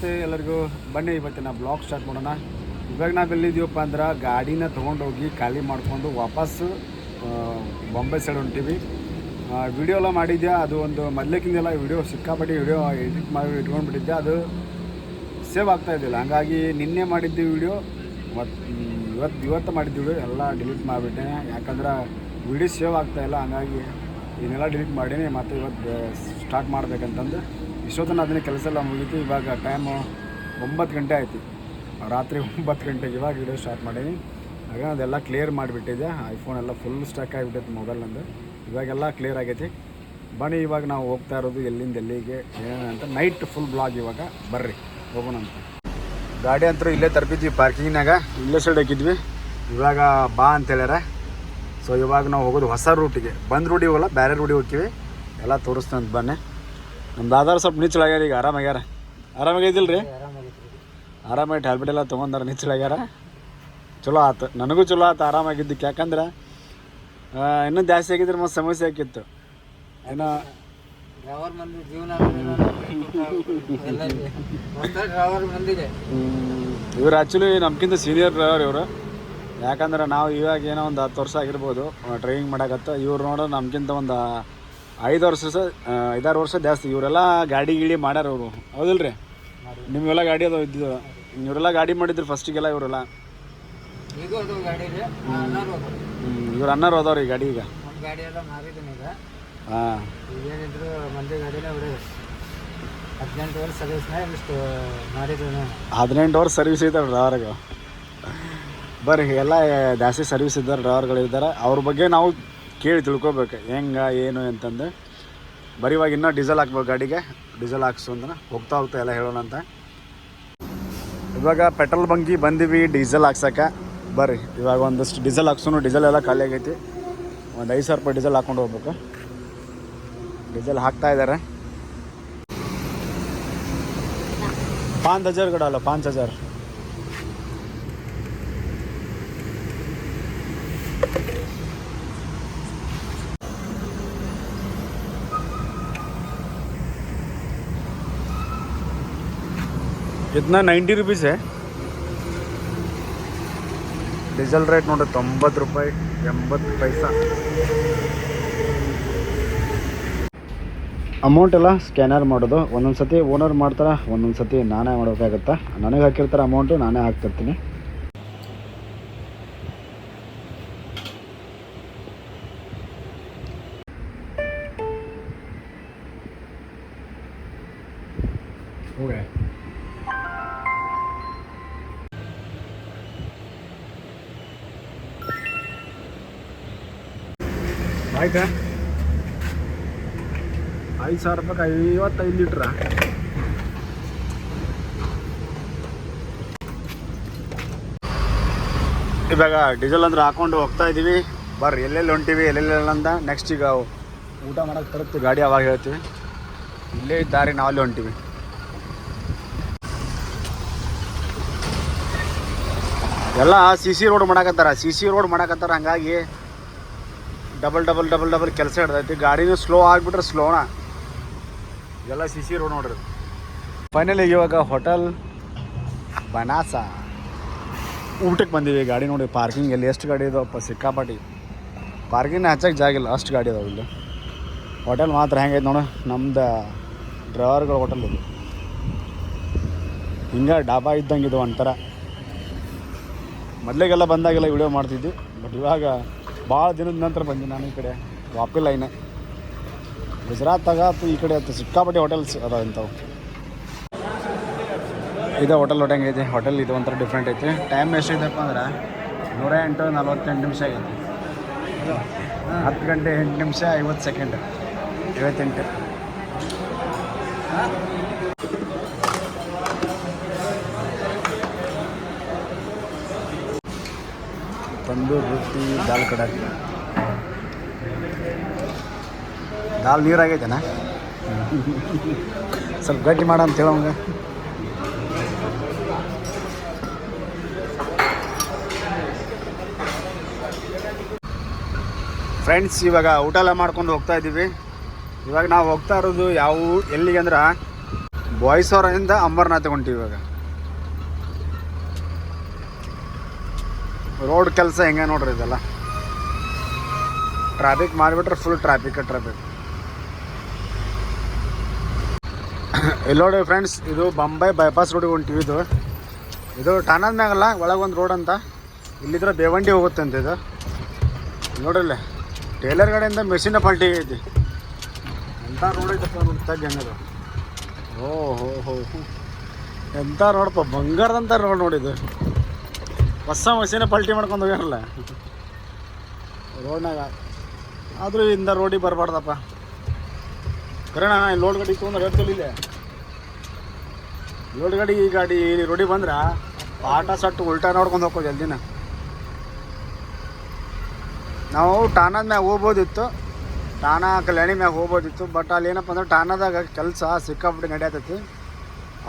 ನಮಸ್ತೆ ಎಲ್ಲರಿಗೂ. ಬನ್ನಿ ಇವತ್ತಿನ ಬ್ಲಾಗ್ ಸ್ಟಾರ್ಟ್ ಮಾಡೋಣ. ಇವಾಗ ನಾವು ಎಲ್ಲಿದ್ದೀವಪ್ಪ ಅಂದ್ರೆ ಗಾಡಿನ ತೊಗೊಂಡೋಗಿ ಖಾಲಿ ಮಾಡಿಕೊಂಡು ವಾಪಸ್ಸು ಬಾಂಬೆ ಸೈಡ್ ಹೊಂಟೀವಿ. ವಿಡಿಯೋ ಎಲ್ಲ ಮಾಡಿದ್ದೆ, ಅದು ಒಂದು ಮೊದಲೇಕಿಂದೆಲ್ಲ ವಿಡಿಯೋ ಸಿಕ್ಕಾಪಟ್ಟಿ ವಿಡಿಯೋ ಎಡಿಟ್ ಮಾಡಿ ಇಟ್ಕೊಂಡ್ಬಿಟ್ಟಿದ್ದೆ, ಅದು ಸೇವ್ ಆಗ್ತಾಯಿದ್ದಿಲ್ಲ. ಹಂಗಾಗಿ ನಿನ್ನೆ ಮಾಡಿದ್ದು ವಿಡಿಯೋ ಇವತ್ತು ಮಾಡಿದ್ದು ವಿಡಿಯೋ ಎಲ್ಲ ಡಿಲೀಟ್ ಮಾಡಿಬಿಟ್ಟೆ. ಯಾಕಂದ್ರೆ ವಿಡಿಯೋ ಸೇವ್ ಆಗ್ತಾಯಿಲ್ಲ, ಹಂಗಾಗಿ ಇದನ್ನೆಲ್ಲ ಡಿಲೀಟ್ ಮಾಡೀನಿ. ಮತ್ತು ಇವತ್ತು ಸ್ಟಾರ್ಟ್ ಮಾಡಬೇಕಂತಂದು ಇಷ್ಟೊತ್ತನ ಅದನ್ನೇ ಕೆಲಸ ಎಲ್ಲ ಮುಗೀತು. ಇವಾಗ ಟೈಮು 9 ಗಂಟೆ ಆಯಿತು, ರಾತ್ರಿ 9 ಗಂಟೆಗೆ ಇವಾಗ ವಿಡಿಯೋ ಸ್ಟಾರ್ಟ್ ಮಾಡೀನಿ. ಆಗ ಅದೆಲ್ಲ ಕ್ಲಿಯರ್ ಮಾಡಿಬಿಟ್ಟಿದ್ದೆ. ಐಫೋನ್ ಎಲ್ಲ ಫುಲ್ ಸ್ಟಾಕ್ ಆಗಿಬಿಟ್ಟೈತೆ ಮೊಬೈಲ್ನಂದು. ಇವಾಗೆಲ್ಲ ಕ್ಲಿಯರ್ ಆಗೈತಿ. ಬನ್ನಿ ಇವಾಗ ನಾವು ಹೋಗ್ತಾ ಇರೋದು ಎಲ್ಲಿಂದ ಎಲ್ಲಿಗೆ ಏನಂತ ನೈಟ್ ಫುಲ್ ಬ್ಲಾಗ್. ಇವಾಗ ಬರ್ರಿ ಹೋಗೋಣ ಅಂತ. ಗಾಡಿ ಅಂತೂ ಇಲ್ಲೇ ತರ್ಬಿದ್ವಿ ಪಾರ್ಕಿಂಗ್ನಾಗ, ಇಲ್ಲೇ ಸೈಡ್ ಹಾಕಿದ್ವಿ. ಇವಾಗ ಬಾ ಅಂತ ಹೇಳ್ಯಾರ. ಸೊ ಇವಾಗ ನಾವು ಹೋಗೋದು ಹೊಸ ರೂಟಿಗೆ. ಬಂದು ರೂಟಿಗೆ ಹೋಗಲ್ಲ, ಬೇರೆ ರೂಟಿಗೆ ಹೋಗ್ತೀವಿ. ಎಲ್ಲ ತೋರಿಸ್ತಂತ ಬನ್ನಿ. ನಮ್ದು ಆಧಾರ ಸ್ವಲ್ಪ ನಿಚ್ಚಳಾಗ್ಯಾರ, ಈಗ ಆರಾಮಾಗಿದ್ದಿಲ್ಲ ರೀ? ಆರಾಮಾಗಿ ಟ್ಯಾಬ್ಲೆಟ್ ಎಲ್ಲ ತೊಗೊಂಡಾರ, ನಿಚ್ಚಳಾಗ್ಯಾರ. ಚಲೋ ಆಯ್ತು, ನನಗೂ ಚಲೋ ಆಯ್ತು ಆರಾಮಾಗಿದ್ದಕ್ಕೆ. ಯಾಕಂದ್ರೆ ಇನ್ನೂ ಜಾಸ್ತಿ ಆಗಿದ್ರೆ ಮತ್ತು ಸಮಸ್ಯೆ ಆಕಿತ್ತು. ಏನೋ ಇವ್ರು ಆ್ಯಕ್ಚುಲಿ ನಮ್ಗಿಂತ ಸೀನಿಯರ್ ಡ್ರೈವರ್ ಇವರು. ಯಾಕಂದ್ರೆ ನಾವು ಇವಾಗ ಏನೋ ಒಂದು 10 ವರ್ಷ ಆಗಿರ್ಬೋದು ಡ್ರೈವಿಂಗ್ ಮಾಡೋಕತ್ತ. ಇವ್ರು ನೋಡೋ ನಮ್ಗಿಂತ ಒಂದು 5-6 ವರ್ಷ ಜಾಸ್ತಿ. ಇವರೆಲ್ಲ ಗಾಡಿ ಮಾಡ್ಯಾರ ಅವರು, ಹೌದಿಲ್ಲ ರೀ? ನಿಮಗೆಲ್ಲ ಗಾಡಿ ಅದು ಇದ್ದಿದ್ದು, ಇವರೆಲ್ಲ ಗಾಡಿ ಮಾಡಿದ್ರು ಫಸ್ಟಿಗೆಲ್ಲ ಇವರೆಲ್ಲ. ಇವ್ರು ಅಣ್ಣರು ಹೋದವ್ರಿ ಗಾಡಿ. ಈಗ ಹಾಂ, 18 ವರ್ಷ ಸರ್ವಿಸ್ ಇದ್ದಾರೆ ಡ್ರೈವರ್ಗೆ. ಬರ್ರಿ, ಎಲ್ಲ ಜಾಸ್ತಿ ಸರ್ವಿಸ್ ಇದ್ದಾರೆ ಡ್ರೈವರ್ಗಳಿದ್ದಾರೆ. ಅವ್ರ ಬಗ್ಗೆ ನಾವು ಕೇಳಿ ತಿಳ್ಕೊಬೇಕು ಹೆಂಗೆ ಏನು ಅಂತಂದು. ಬರೀ ಇವಾಗ ಇನ್ನೂ ಡೀಸೆಲ್ ಹಾಕ್ಬೇಕು ಗಾಡಿಗೆ. ಡೀಸೆಲ್ ಹಾಕ್ಸು ಅಂದ್ರೆ ಹೋಗ್ತಾ ಎಲ್ಲ ಹೇಳೋಣ ಅಂತ. ಇವಾಗ ಪೆಟ್ರೋಲ್ ಬಂಕಿ ಬಂದೀವಿ ಡೀಸೆಲ್ ಹಾಕ್ಸಕ್ಕೆ. ಬರ್ರಿ ಇವಾಗ ಒಂದಷ್ಟು ಡೀಸೆಲ್ ಹಾಕ್ಸೋನು. ಡೀಸೆಲ್ ಎಲ್ಲ ಖಾಲಿ ಆಗೈತಿ. ಒಂದು 5,000 ರೂಪಾಯಿ ಡೀಸೆಲ್ ಹಾಕ್ಕೊಂಡು ಹೋಗ್ಬೇಕು. ಡೀಸೆಲ್ ಹಾಕ್ತಾ ಇದ್ದಾರೆ. 5,000 ಗಡ ಅಲ್ಲ, 5,000. इतना 90 रुपीज़ है ಡೀಸೆಲ್ ರೇಟ್. ನೋಡ್ರಿ 90 ರೂಪಾಯಿ 80 ಪೈಸಾ. ಅಮೌಂಟ್ ಎಲ್ಲ ಸ್ಕ್ಯಾನರ್ ಮಾಡೋದು. ಒಂದೊಂದು ಸತಿ ಓನರ್ ಮಾಡ್ತಾರೆ, ಒಂದೊಂದು ಸತಿ ನಾನೇ ಮಾಡೋಕ್ಕಾಗತ್ತೆ. ನನಗೆ ಹಾಕಿರ್ತಾರೆ ಅಮೌಂಟು, ನಾನೇ ಹಾಕ್ತಿರ್ತೀನಿ. ಓಕೆ, ಆಯ್ತಾ? 5,000 ರೂಪಾಯಿ 55 ಲೀಟ್ರ. ಇವಾಗ ಡೀಸೆಲ್ ಅಂದ್ರೆ ಹಾಕೊಂಡು ಹೋಗ್ತಾ ಇದ್ದೀವಿ. ಬರ್ರಿ ಎಲ್ಲೆಲ್ಲಿ ಹೊಂಟೀವಿ ಎಲ್ಲೆಲ್ಲ ಅಂತ ನೆಕ್ಸ್ಟ್ ಈಗ ಊಟ ಮಾಡೋಕ್ಕೆ ತರುತ್ತೆ ಗಾಡಿ, ಅವಾಗ ಹೇಳ್ತೀವಿ. ಇಲ್ಲೇ ಇದ್ದಾರೆ, ನಾವು ಅಲ್ಲಿ ಹೊಂಟೀವಿ. ಎಲ್ಲ CC ರೋಡ್ ಮಾಡಕತ್ತಾರ. ಹಂಗಾಗಿ ಡಬಲ್ ಕೆಲಸ ಹಿಡ್ದೈತಿ. ಗಾಡಿನೂ ಸ್ಲೋ ಆಗಿಬಿಟ್ರೆ ಸ್ಲೋಣ. ಎಲ್ಲ CC ರೋಡ್ ನೋಡ್ರಿ. ಫೈನಲಿ ಇವಾಗ ಹೋಟೆಲ್ ಬನಾಸ ಊಟಕ್ಕೆ ಬಂದೀವಿ. ಗಾಡಿ ನೋಡಿ ಪಾರ್ಕಿಂಗ್ ಎಲ್ಲಿ ಎಷ್ಟು ಗಾಡಿ ಇದಾವಪ್ಪ, ಸಿಕ್ಕಾಪಟ್ಟಿ. ಪಾರ್ಕಿಂಗ್ ಹಚ್ಚಕ್ಕೆ ಜಾಗಿಲ್ಲ, ಅಷ್ಟು ಗಾಡಿ ಇದಾವೆ ಇಲ್ಲಿ. ಹೋಟೆಲ್ ಮಾತ್ರ ಹೆಂಗೈತೆ ನೋಡು, ನಮ್ದು ಡ್ರೈವರ್ಗಳ ಹೋಟೆಲ್ ಇದು. ಹಿಂಗೆ ಡಾಬಾ ಇದ್ದಂಗೆ ಇದು ಒಂಥರ. ಮೊದಲಿಗೆಲ್ಲ ಬಂದಾಗೆಲ್ಲ ವಿಡಿಯೋ ಮಾಡ್ತಿದ್ವಿ, ಬಟ್ ಇವಾಗ ಭಾಳ ದಿನದ ನಂತರ ಬಂದೆ ನಾನು ಈ ಕಡೆ. ವಾಪಿ ಲೈನೆ ಗುಜರಾತಾಗ ಈ ಕಡೆ ಆಯ್ತು, ಸಿಕ್ಕಾಪಟ್ಟಿ ಹೋಟೆಲ್ಸ್ ಅದಾವ ಇಂಥವು. ಇದು ಹೋಟೆಲ್ ಐತಿ. ಹೋಟೆಲ್ ಇದು ಒಂಥರ ಡಿಫ್ರೆಂಟ್ ಐತಿ. ಟೈಮ್ ಎಷ್ಟೈತಪ್ಪ ಅಂದ್ರೆ 108:48 ನಿಮಿಷ ಆಗೈತಿ. 10 ಗಂಟೆ 8 ನಿಮಿಷ 50 ಸೆಕೆಂಡ್ 58. ತಂದೂರ್ ರೊಟ್ಟಿ, ದಾಲ್ ಕಡಾಯಿ. ದಾಲ್ ನೀರಾಗೈತೆನಾ? ಸ್ವಲ್ಪ ಗಟ್ಟಿ ಮಾಡ ಅಂತ ಹೇಳೋಂಗ. ಫ್ರೆಂಡ್ಸ್, ಇವಾಗ ಊಟ ಎಲ್ಲ ಮಾಡ್ಕೊಂಡು ಹೋಗ್ತಾ ಇದ್ದೀವಿ. ಇವಾಗ ನಾವು ಹೋಗ್ತಾ ಇರೋದು ಎಲ್ಲಿಗೆ ಅಂದ್ರೆ ಬಾಯ್ಸವರಿಂದ ಅಂಬರ್ನಾಥ್ ಹೊಂಟಿವಿ ಇವಾಗ. ರೋಡ್ ಕೆಲಸ ಹೆಂಗೆ ನೋಡ್ರಿ ಇದೆಲ್ಲ. ಟ್ರಾಫಿಕ್ ಮಾಡಿಬಿಟ್ರೆ ಫುಲ್ ಟ್ರಾಫಿಕ್. ಇಲ್ಲಿ ನೋಡಿ ಫ್ರೆಂಡ್ಸ್, ಇದು ಬಾಂಬೆ ಬೈಪಾಸ್ ರೋಡಿಗೆ ಹೊಂಟಿವಿ. ಇದು ಠಾಣದ ಮ್ಯಾಗಲ್ಲ, ಒಳಗೊಂದು ರೋಡ್ ಅಂತ. ಇಲ್ಲಿದ್ರೆ ಬೇವಂಡಿ ಹೋಗುತ್ತೆ ಅಂತ. ಇದು ನೋಡ್ರಲ್ಲ, ಟೇಲರ್ ಕಡೆಯಿಂದ ಮೆಷಿನ ಪಲ್ಟಿ ಐತಿ. ಎಂಥ ರೋಡ್ ಐತಪ್ಪ ನೋಡಿ, ತಗ್ಗಿ ಹೆಂಗದು. ಓಹೋ ಎಂಥ ನೋಡಪ್ಪ, ಬಂಗಾರದಂಥ ರೋಡ್ ನೋಡಿದ್ದು. ಹೊಸ ಮೆಷಿನ ಪಲ್ಟಿ ಮಾಡ್ಕೊಂಡು ಹೋಗ್ಯಾರಲ್ಲ ರೋಡ್ನಾಗ. ಆದರೂ ಇಂದ ರೋಡಿಗೆ ಬರಬಾರ್ದಪ್ಪ. ಕರೆಣ ಲೋಡ್ ಗಾಡಿ ತೊಗೊಂಡ್ರೆ ಹೇಳ್ತಿಲ್ಲ. ಲೋಡ್ ಗಾಡಿ ಈ ಗಾಡಿ ರೋಡಿಗೆ ಬಂದ್ರೆ ಆಟ ಸಟ್ಟು ಉಲ್ಟಾ ನೋಡ್ಕೊಂಡು ಹೋಗೋ ಜಲ್ದಿನ. ನಾವು ಠಾಣದ ಮ್ಯಾಗ ಹೋಗ್ಬೋದಿತ್ತು, ಠಾಣಾ ಕಲ್ಯಾಣಿ ಮ್ಯಾಗ ಹೋಗ್ಬೋದಿತ್ತು. ಬಟ್ ಅಲ್ಲಿ ಏನಪ್ಪ ಅಂದ್ರೆ ಠಾಣಾದಾಗ ಕೆಲಸ ಸಿಕ್ಕಾಪಟ್ಟೆ ನಡೆಯತೈತಿ.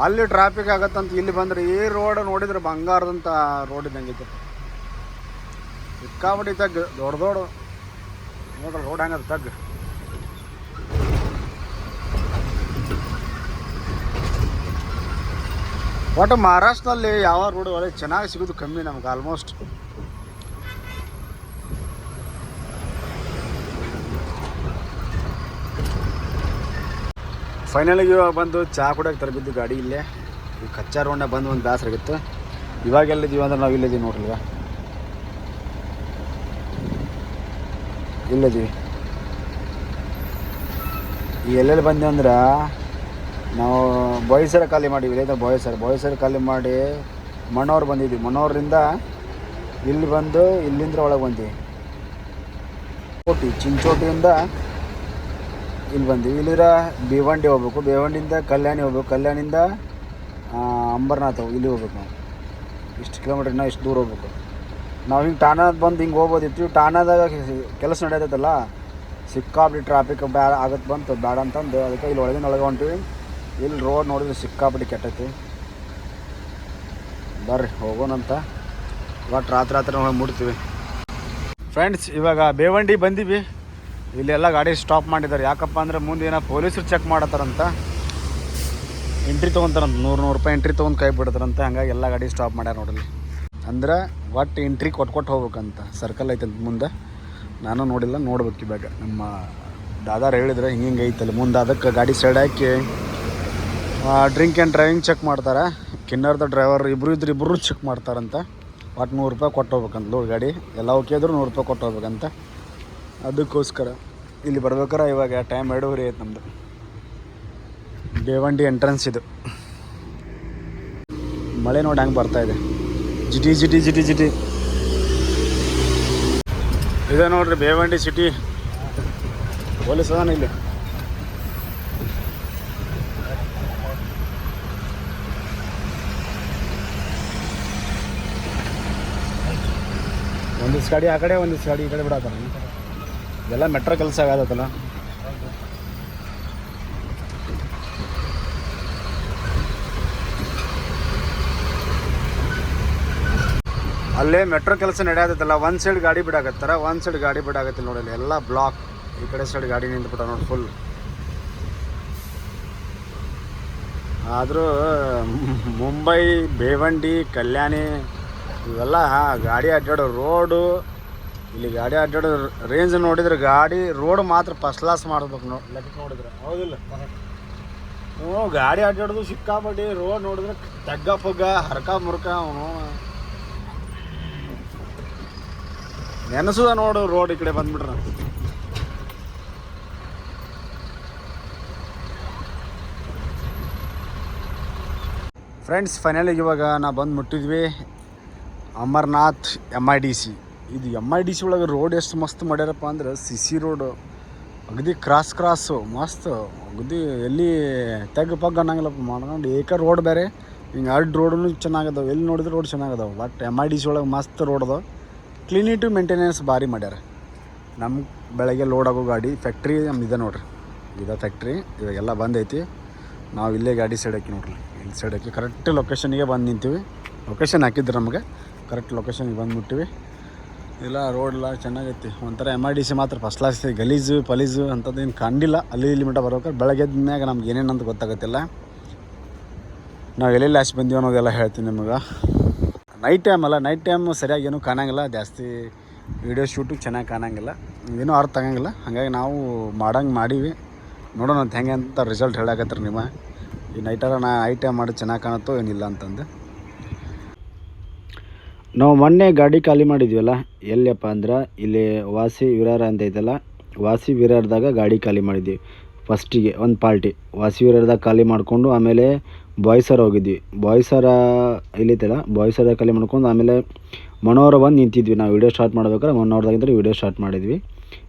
ಅಲ್ಲಿ ಟ್ರಾಫಿಕ್ ಆಗತ್ತಂತ ಇಲ್ಲಿ ಬಂದ್ರೆ ಈ ರೋಡ್ ನೋಡಿದ್ರೆ ಬಂಗಾರದಂಥ ರೋಡ್ ಇದ್ದಂಗೈತೆ. ಸಿಕ್ಕಾಪಟ್ಟೆ ತಗ್ಗು ದೊಡ್ಡ ನೋಡ್ರಿ ರೋಡ್ ಹಂಗದ ತಗ್ಗು. ಒಟ್ಟು ಮಹಾರಾಷ್ಟ್ರದಲ್ಲಿ ಯಾವ ರೋಡ್ ಒಳ್ಳೆ ಚೆನ್ನಾಗಿ ಸಿಗೋದು ಕಮ್ಮಿ ನಮ್ಗೆ ಆಲ್ಮೋಸ್ಟ್. ಫೈನಲಿಗೆ ಇವಾಗ ಬಂದು ಚಹಾ ಕುಡಿಯೋಕೆ ತರಬಿದ್ದು ಗಾಡಿ ಇಲ್ಲೇ ಈ ಕಚ್ಚಾ ರೋಡ್ನಾಗ ಬಂದು ಒಂದು ಬೇಸರಾಗಿತ್ತು. ಇವಾಗ ಎಲ್ಲಿದ್ದೀವಿ ಅಂದ್ರೆ ನಾವು ಇಲ್ಲಿದ್ದೀವಿ ನೋಡ್ರಿ. ಇಲ್ಲಿದ್ದೀವಿ. ಈ ಎಲ್ಲೆಲ್ಲಿ ಬಂದೆ ಅಂದ್ರೆ ನಾವು ಬಾಯ್ಸರ ಖಾಲಿ ಮಾಡಿವಿ. ಇಲ್ಲ ಬಾಯ್ಸರ ಖಾಲಿ ಮಾಡಿ ಮಣ್ಣವ್ರು ಬಂದಿದ್ವಿ. ಮಣ್ಣವ್ರಿಂದ ಇಲ್ಲಿ ಬಂದು ಇಲ್ಲಿಂದ ಒಳಗೆ ಬಂದೀವಿ. ಚಿಂಚೋಟಿಯಿಂದ ಇಲ್ಲಿ ಬಂದೀವಿ. ಇಲ್ಲಿರ ಬೇವಂಡಿ ಹೋಗ್ಬೇಕು, ಬೇವಂಡಿಯಿಂದ ಕಲ್ಯಾಣಿ ಹೋಗ್ಬೇಕು, ಕಲ್ಯಾಣಿಂದ ಅಂಬರ್ನಾಥ್ ಇಲ್ಲಿ ಹೋಗ್ಬೇಕು. ನಾವು ಇಷ್ಟು ಕಿಲೋಮೀಟ್ರ್ ಇನ್ನೂ ಇಷ್ಟು ದೂರ ಹೋಗ್ಬೇಕು. ನಾವು ಹಿಂಗೆ ಠಾಣಾದ ಬಂದು ಹಿಂಗೆ ಹೋಗ್ಬೋದಿತ್ತು. ಠಾಣಾದಾಗ ಕೆಲಸ ನಡೆಯತ್ತಲ್ಲ, ಸಿಕ್ಕಾಪಟ್ಟಿ ಟ್ರಾಫಿಕ್ ಆಗತ್ತೆ ಬಂತು ಬೇಡ ಅಂತಂದು ಅದಕ್ಕೆ ಇಲ್ಲಿ ಒಳಗೆ ಹೊಂಟಿವಿ. ಇಲ್ಲಿ ರೋಡ್ ನೋಡಿದ್ರೆ ಸಿಕ್ಕಾಪಟ್ಟಿ ಕೆಟ್ಟೈತಿ. ಬರ್ರಿ ಹೋಗೋಣಂತ. ಇವತ್ತು ರಾತ್ರಿ ನಾವು ಮುಡ್ತೀವಿ ಫ್ರೆಂಡ್ಸ್. ಇವಾಗ ಬೇವಂಡಿ ಬಂದೀವಿ. ಇಲ್ಲೆಲ್ಲ ಗಾಡಿ ಸ್ಟಾಪ್ ಮಾಡಿದ್ದಾರೆ. ಯಾಕಪ್ಪ ಅಂದರೆ ಮುಂದೆ ಏನೋ ಪೊಲೀಸರು ಚೆಕ್ ಮಾಡತ್ತಾರಂತ, ಎಂಟ್ರಿ ತೊಗೊತಾರಂತ. 100 ರೂಪಾಯಿ ಎಂಟ್ರಿ ತೊಗೊಂಡು ಕೈ ಬಿಡ್ತಾರಂತ. ಹಂಗಾಗಿ ಎಲ್ಲ ಗಾಡಿ ಸ್ಟಾಪ್ ಮಾಡ್ಯಾರ ನೋಡಲಿ. ಅಂದ್ರೆ ಒಟ್ಟು ಎಂಟ್ರಿ ಕೊಟ್ಟು ಹೋಗ್ಬೇಕಂತ. ಸರ್ಕಲ್ ಐತಂತ ಮುಂದೆ. ನಾನು ನೋಡಿಲ್ಲ, ನೋಡ್ಬೇಕು ಇವಾಗ. ನಮ್ಮ ದಾದಾರು ಹೇಳಿದ್ರೆ ಹಿಂಗೆ ಐತಲ್ಲ ಮುಂದೆ. ಅದಕ್ಕೆ ಗಾಡಿ ಸೈಡ್ ಹಾಕಿ ಡ್ರಿಂಕ್ ಆ್ಯಂಡ್ ಡ್ರೈವಿಂಗ್ ಚೆಕ್ ಮಾಡ್ತಾರೆ. ಕಿನ್ನರ್ದ ಡ್ರೈವರ್ ಇಬ್ಬರು ಚೆಕ್ ಮಾಡ್ತಾರಂತ. ಒಟ್ಟು 100 ರೂಪಾಯಿ ಕೊಟ್ಟು ಹೋಗ್ಬೇಕಂತ. ಲೋಡ್ ಗಾಡಿ ಎಲ್ಲ ಓಕೆ ಇದ್ರು 100 ರೂಪಾಯಿ ಕೊಟ್ಟು ಹೋಗ್ಬೇಕಂತ. ಅದಕ್ಕೋಸ್ಕರ ಇಲ್ಲಿ ಬರ್ಬೇಕಾರೆ ಇವಾಗ ಟೈಮ್ 2:30 ಆಯ್ತು ನಮ್ಮದು. ಬೇವಂಡಿ ಎಂಟ್ರೆನ್ಸ್ ಇದು. ಮಳೆ ನೋಡಿ ಹಂಗೆ ಬರ್ತಾಯಿದೆ. ಜಿಟಿ ಇದೆ ನೋಡ್ರಿ ಬೇವಂಡಿ ಸಿಟಿ. ಪೊಲೀಸ್ ಅದಾನ ಇಲ್ಲಿ. ಒಂದಿಷ್ಟು ಗಾಡಿ ಆ ಕಡೆ, ಒಂದಿಷ್ಟು ಗಾಡಿ ಈ ಕಡೆ ಬಿಡತ್ತಾರ. ಇದೆಲ್ಲ ಮೆಟ್ರೋ ಕೆಲಸ ಆಗತ್ತಲ್ಲ. ಅಲ್ಲೇ ಮೆಟ್ರೋ ಕೆಲಸ ನಡೆಯತ್ತಲ್ಲ. ಒಂದು ಸೈಡ್ ಗಾಡಿ ಬಿಡಾಕತ್ತಾರ, ಒಂದು ಸೈಡ್ ಗಾಡಿ ಬಿಡಾಕತ್ತಿಲ್ಲ ನೋಡಿ. ಎಲ್ಲ ಬ್ಲಾಕ್. ಈ ಕಡೆ ಸೈಡ್ ಗಾಡಿ ನಿಂತ್ಬಿಟ್ಟ ನೋಡಿ ಫುಲ್. ಆದರೂ ಮುಂಬೈ, ಬೇವಂಡಿ, ಕಲ್ಯಾಣಿ ಇವೆಲ್ಲ ಗಾಡಿ ಅಡ್ಡಾಡೋ ರೋಡು. ಇಲ್ಲಿ ಗಾಡಿ ಅಡ್ಡಾಡೋ ರೇಂಜ್ ನೋಡಿದ್ರೆ ರೋಡ್ ಮಾತ್ರ ಫಸ್ಟ್ ಕ್ಲಾಸ್ ಮಾಡ್ಬೇಕು ಲೆಕ್ಕ ನೋಡಿದ್ರೆ. ಹೌದಿಲ್ಲ? ಗಾಡಿ ಅಡ್ಡಾಡೋದು ಸಿಕ್ಕಾಪಟ್ಟಿ. ರೋಡ್ ನೋಡಿದ್ರೆ ತಗ್ಗ ಪಗ್ಗ ಹರ್ಕ ಮುರ್ಕ ಅವನು ನೆನಸುದ ನೋಡು. ರೋಡ್ ಈ ಕಡೆ ಬಂದ್ಬಿಟ್ರ ಫ್ರೆಂಡ್ಸ್. ಫೈನಲಿಗೆ ಇವಾಗ ನಾವು ಬಂದು ಮುಟ್ಟಿದ್ವಿ ಅಮರ್ನಾಥ್ MIDC. ಇದು MIDC ಒಳಗೆ ರೋಡ್ ಎಷ್ಟು ಮಸ್ತ್ ಮಾಡ್ಯಾರಪ್ಪ ಅಂದ್ರೆ CC ರೋಡು. ಅಗದಿ ಕ್ರಾಸು ಮಸ್ತ್. ಅಗದಿ ಎಲ್ಲಿ ತೆಗ್ ಪಗ್ ಅನ್ನಂಗಿಲ್ಲಪ್ಪ ಮಾಡ್ಕೊಂಡು. ರೋಡ್ ಬೇರೆ ಹಿಂಗೆ ಅಡ್ಡ ರೋಡೂ ಚೆನ್ನಾಗದಾವೆ. ಎಲ್ಲಿ ನೋಡಿದ್ರೆ ರೋಡ್ ಚೆನ್ನಾಗದಾವೆ. ಬಟ್ MIDC ಒಳಗೆ ಮಸ್ತ್ ರೋಡ್ ಅದಾವೆ. ಕ್ಲೀನಿಟಿ ಮೇಂಟೆನೆನ್ಸ್ ಭಾರಿ ಮಾಡ್ಯಾರ. ನಮ್ಮ ಬೆಳಗ್ಗೆ ಲೋಡ್ ಆಗೋ ಗಾಡಿ ಫ್ಯಾಕ್ಟ್ರಿ ಇದೆ ನೋಡ್ರಿ. ಇದೆ ಫ್ಯಾಕ್ಟ್ರಿ. ಇವಾಗೆಲ್ಲ ಬಂದೈತಿ. ನಾವು ಇಲ್ಲೇ ಗಾಡಿ ಸೈಡ್ ಹಾಕಿ ನೋಡ್ರಿ. ಇಲ್ಲಿ ಸೈಡ್ ಹಾಕಿ ಕರೆಕ್ಟ್ ಲೊಕೇಶನ್ಗೆ ಬಂದು ನಿಂತೀವಿ. ಲೊಕೇಶನ್ ಹಾಕಿದ್ರು ನಮಗೆ. ಕರೆಕ್ಟ್ ಲೊಕೇಶನ್ಗೆ ಬಂದುಬಿಟ್ಟಿವಿ. ಇಲ್ಲ ರೋಡ್ ಎಲ್ಲ ಚೆನ್ನಾಗೈತಿ. ಒಂಥರ MIDC ಮಾತ್ರ ಫಸ್ಟ್ ಕ್ಲಾಸ್. ಗಲೀಜು ಪಲೀಜು ಅಂಥದ್ದು ಏನು ಕಂಡಿಲ್ಲ. ಅಲ್ಲಿ ಇಲ್ಲಿ ಮಟ್ಟ ಬರ್ಬೇಕಾದ್ರೆ ಬೆಳಗ್ಗೆ ಮ್ಯಾಗ ನಮ್ಗೆ ಏನೇನು ಅಂತ ಗೊತ್ತಾಗತ್ತಿಲ್ಲ. ನಾವು ಎಲ್ಲೆಲ್ಲಿ ಲಾಸ್ಟ್ ಬಂದೀವಿ ಅನ್ನೋದೆಲ್ಲ ಹೇಳ್ತೀನಿ ನಿಮಗೆ. ನೈಟ್ ಟೈಮ್ ಅಲ್ಲ, ನೈಟ್ ಟೈಮ್ ಸರಿಯಾಗಿ ಏನೂ ಕಾಣಂಗಿಲ್ಲ, ಜಾಸ್ತಿ ವೀಡಿಯೋ ಶೂಟಿಗೆ ಚೆನ್ನಾಗಿ ಕಾಣಂಗಿಲ್ಲ, ಏನೂ ಅರ್ಥ ಆಗಂಗಿಲ್ಲ. ಹಾಗಾಗಿ ನಾವು ಮಾಡೀವಿ, ನೋಡೋಣ ಅಂತ ಹೆಂಗೆ ಅಂತ ರಿಸಲ್ಟ್ ಹೇಳಕತ್ತಾರೆ ನಿಮ್ಮ. ಈ ನೈಟ್ ಟೈಮ್ ಮಾಡಿ ಚೆನ್ನಾಗಿ ಕಾಣುತ್ತೋ ಏನಿಲ್ಲ ಅಂತಂದು. ನಾವು ಮೊನ್ನೆ ಗಾಡಿ ಖಾಲಿ ಮಾಡಿದ್ವಲ್ಲ, ಎಲ್ಲಿಯಪ್ಪ ಅಂದ್ರೆ ಇಲ್ಲಿ ವಾಸಿ ವಿರಾರ ಅಂತ ಐತಲ್ಲ, ವಾಸಿ ವಿರಾರದಾಗ ಗಾಡಿ ಖಾಲಿ ಮಾಡಿದ್ವಿ. ಫಸ್ಟಿಗೆ ಒಂದು ಪಾರ್ಟಿ ವಾಸಿ ವಿರಾರದಾಗ ಖಾಲಿ ಮಾಡಿಕೊಂಡು ಆಮೇಲೆ ಬಾಯ್ಸರ ಹೋಗಿದ್ವಿ. ಬಾಯ್ಸರ ಇಲ್ಲಿತ್ತಲ್ಲ, ಬಾಯ್ಸರ ಖಾಲಿ ಮಾಡ್ಕೊಂಡು ಆಮೇಲೆ ಮನೋಹರ ಬಂದು ನಿಂತಿದ್ವಿ. ನಾವು ವೀಡಿಯೋ ಸ್ಟಾರ್ಟ್ ಮಾಡ್ಬೇಕಾದ್ರೆ ಮನೋಹರದಾಗಿದ್ದರೆ ವೀಡಿಯೋ ಸ್ಟಾರ್ಟ್ ಮಾಡಿದ್ವಿ.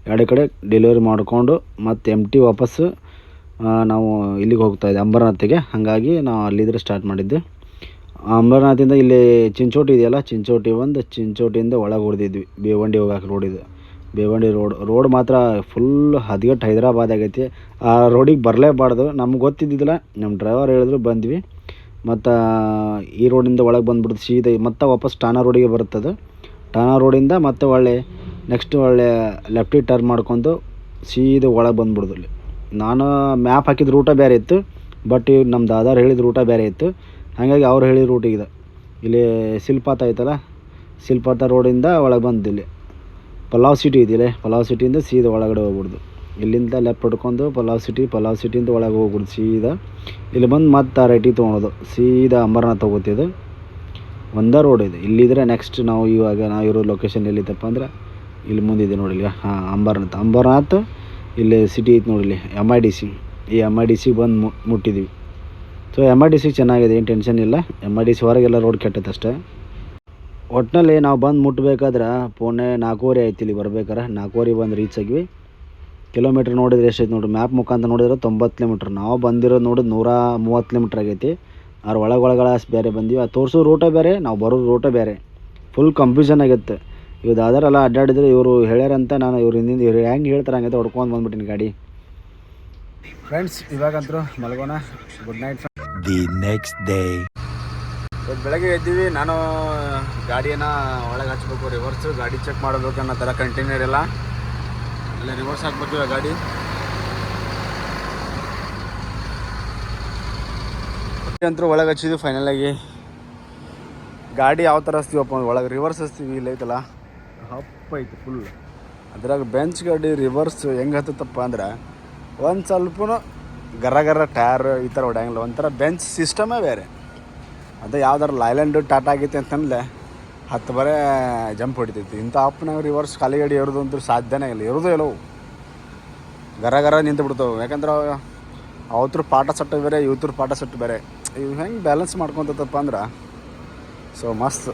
ಎರಡು ಕಡೆ ಡೆಲಿವರಿ ಮಾಡಿಕೊಂಡು ಮತ್ತು MT ವಾಪಸ್ಸು ನಾವು ಇಲ್ಲಿಗೆ ಹೋಗ್ತಾಯಿದ್ದೆ ಅಂಬರನಾಥಿಗೆ. ಹಾಗಾಗಿ ನಾವು ಅಲ್ಲಿದ್ದರೆ ಸ್ಟಾರ್ಟ್ ಮಾಡಿದ್ದೆ. ಅಂಬರನಾಥಿಂದ ಇಲ್ಲಿ ಚಿಂಚೋಟಿ ಇದೆಯಲ್ಲ, ಚಿಂಚೋಟಿಯಿಂದ ಒಳಗೆ ಹೊಡೆದಿದ್ವಿ. ಬೇವಂಡಿ ಹೋಗಕ್ಕೆ ರೋಡ್ ಇದೆ, ಬೇವಂಡಿ ರೋಡ್ ಮಾತ್ರ ಫುಲ್ ಹದಗೆಟ್ಟು ಹೈದರಾಬಾದ್ ಆಗೈತಿ. ಆ ರೋಡಿಗೆ ಬರಲೇಬಾರ್ದು, ನಮ್ಗೆ ಗೊತ್ತಿದ್ದಿದ್ದಿಲ್ಲ, ನಮ್ಮ ಡ್ರೈವರ್ ಹೇಳಿದ್ರು ಬಂದ್ವಿ. ಮತ್ತು ಈ ರೋಡಿಂದ ಒಳಗೆ ಬಂದುಬಿಡ್ದು ಸೀದಾ ಮತ್ತೆ ವಾಪಸ್ ಠಾಣಾ ರೋಡಿಗೆ ಬರುತ್ತದೆ. ಠಾಣಾ ರೋಡಿಂದ ಮತ್ತೆ ನೆಕ್ಸ್ಟ್ ಲೆಫ್ಟಿಗೆ ಟರ್ನ್ ಮಾಡ್ಕೊಂಡು ಸೀದಾ ಒಳಗೆ ಬಂದುಬಿಡ್ದು. ಇಲ್ಲಿ ನಾನು ಮ್ಯಾಪ್ ಹಾಕಿದ ರೂಟ ಬೇರೆ ಇತ್ತು, ಬಟ್ ನಮ್ಮ ದಾದಾರು ಹೇಳಿದ ರೂಟ ಬೇರೆ ಇತ್ತು. ಹಾಗಾಗಿ ಅವ್ರು ಹೇಳಿದ ರೂಟಿಗಿದೆ. ಇಲ್ಲಿ ಸಿಲ್ಪಾತ ಐತಲ್ಲ, ಸಿಲ್ಪಾತ ರೋಡಿಂದ ಒಳಗೆ ಬಂದು ಇಲ್ಲಿ ಪಲಾವ್ ಸಿಟಿ ಇದೆಯಲ್ಲ, ಪಲಾವ್ ಸಿಟಿಯಿಂದ ಸೀದಾ ಒಳಗಡೆ ಹೋಗ್ಬಿಡ್ದು. ಇಲ್ಲಿಂದ ಲೆಫ್ಟ್ ಹೊಡ್ಕೊಂಡು ಪಲಾವ್ ಸಿಟಿಯಿಂದ ಒಳಗೆ ಹೋಗ್ಬಿಡ್ದು ಸೀದಾ. ಇಲ್ಲಿ ಬಂದು ಮತ್ತೆ ರೈಟಿಗೆ ತೊಗೊಳೋದು, ಸೀದಾ ಅಂಬರನಾಥ್ ಹೋಗುತ್ತಿದ್ದು. ಒಂದೇ ರೋಡ್ ಇದೆ. ಇಲ್ಲಿದ್ರೆ ನೆಕ್ಸ್ಟ್ ನಾವು ಇರೋ ಲೊಕೇಶನ್ ಎಲ್ಲಿತ್ತಪ್ಪ ಅಂದ್ರೆ ಇಲ್ಲಿ ಮುಂದಿದೆ ನೋಡಿ, ಇಲ್ಲಿ ಅಂಬರನಾಥ್ ಇಲ್ಲಿ ಸಿಟಿ ಐತೆ ನೋಡಿ, ಇಲ್ಲಿ MIDC. ಈ MIDC ಬಂದು ಮುಟ್ಟಿದ್ವಿ. ಸೊ MIDC ಚೆನ್ನಾಗಿದೆ, ಏನು ಟೆನ್ಷನ್ ಇಲ್ಲ. MIDC ಹೊರಗೆಲ್ಲ ರೋಡ್ ಕೆಟ್ಟೈತೆ ಅಷ್ಟೇ. ಒಟ್ಟಿನಲ್ಲಿ ನಾವು ಬಂದು ಮುಟ್ಟಬೇಕಾದ್ರೆ ಪೋಣೆ 4:15 ಆಯ್ತು. ಇಲ್ಲಿ ಬರ್ಬೇಕಾರೆ 4:15 ಬಂದು ರೀಚ್ ಆಗಿವಿ. ಕಿಲೋಮೀಟ್ರ್ ನೋಡಿದ್ರೆ ಎಷ್ಟೈತೆ ನೋಡಿರಿ, ಮ್ಯಾಪ್ ಮುಖಾಂತರ ನೋಡಿದ್ರೆ 90 ಕಿಲೋಮೀಟ್ರ್. ನಾವು ಬಂದಿರೋದು ನೋಡಿದ್ರೆ 130 ಕಿಲೋಮೀಟ್ರ್ ಆಗೈತಿ. ಅವ್ರು ಒಳಗೊಳಗೆ ಬೇರೆ ಬಂದೀವಿ, ಅದು ತೋರಿಸೋ ರೂಟೇ ಬೇರೆ, ನಾವು ಬರೋ ರೂಟೇ ಬೇರೆ. ಫುಲ್ ಕನ್ಫ್ಯೂಷನ್ ಆಗುತ್ತೆ. ಇವ್ರು ಆಧಾರೆಲ್ಲ ಅಡ್ಡಾಡಿದ್ರೆ ಇವರು ಹೇಳ್ಯಾರಂತ ನಾನು ಇವ್ರು ಹೆಂಗೆ ಹೇಳ್ತಾರೆ ಹಂಗೈತೆ ಹೊಡ್ಕೊಂಡು ಬಂದ್ಬಿಟ್ಟಿನಿ ಗಾಡಿ. ಫ್ರೆಂಡ್ಸ್ ಇವಾಗಂತೂ ಮಲ್ಗೋಣ. Good night. The next day ಬೆಳಗ್ಗೆ ಎದ್ದೀವಿ. ನಾನು ಗಾಡಿಯನ್ನು ಒಳಗೆ ಹಚ್ಬೇಕು, ರಿವರ್ಸು ಗಾಡಿ ಚೆಕ್ ಮಾಡಬೇಕು ಅನ್ನೋ ಥರ ಕಂಟೈನರ್ ಎಲ್ಲ ಅಲ್ಲೇ ರಿವರ್ಸ್ ಹಾಕ್ಬೇಕು. ಇವಾಗ ಗಾಡಿ ಅಂತೂ ಒಳಗೆ ಹಚ್ಚಿದ್ವಿ ಫೈನಲಾಗಿ. ಗಾಡಿ ಯಾವ ಥರ ಹಚ್ತೀವಪ್ಪ ಅಂದ್ರೆ ಒಳಗೆ ರಿವರ್ಸ್ ಹಚ್ತೀವಿ. ಇಲ್ಲ ಐತಲ್ಲ ಹಪ್ ಐತಿ ಫುಲ್. ಅದ್ರಾಗ ಬೆಂಚ್ ಗಾಡಿ ರಿವರ್ಸ್ ಹೆಂಗೆ ಹತ್ತತ್ತಪ್ಪ ಅಂದ್ರೆ ಒಂದು ಸ್ವಲ್ಪನೂ ಗರ ಟೈರ್ ಈ ಥರ ಹೊಡ್ಯಂಗಿಲ್ಲ. ಒಂಥರ ಬೆಂಚ್ ಸಿಸ್ಟಮೇ ಬೇರೆ. ಅದು ಯಾವ್ದಾರು ಲೈಲ್ಯಾಂಡ್ ಟಾಟಾ ಆಗೈತಿ ಅಂತಂದ್ರೆ 10 ಬರೇ ಜಂಪ್ ಹೊಡಿತೈತಿ. ಇಂಥ ಅಪ್ನಾಗ ರಿವರ್ಸ್ ಖಾಲಿ ಗಾಡಿ ಇರೋದು ಅಂತೂ ಸಾಧ್ಯನೇ ಇಲ್ಲ, ಇರೋದು ಎಲ್ಲವು ಗರ ನಿಂತು ಬಿಡ್ತಾವೆ. ಯಾಕಂದ್ರೆ ಅವತ್ರ ಪಾಠ ಸಟ್ಟು ಬೇರೆ, ಇವತ್ರ ಪಾಠ ಸಟ್ಟು ಬೇರೆ. ಇವು ಹೆಂಗೆ ಬ್ಯಾಲೆನ್ಸ್ ಮಾಡ್ಕೊತಪ್ಪ ಅಂದ್ರೆ ಸೊ ಮಸ್ತ್.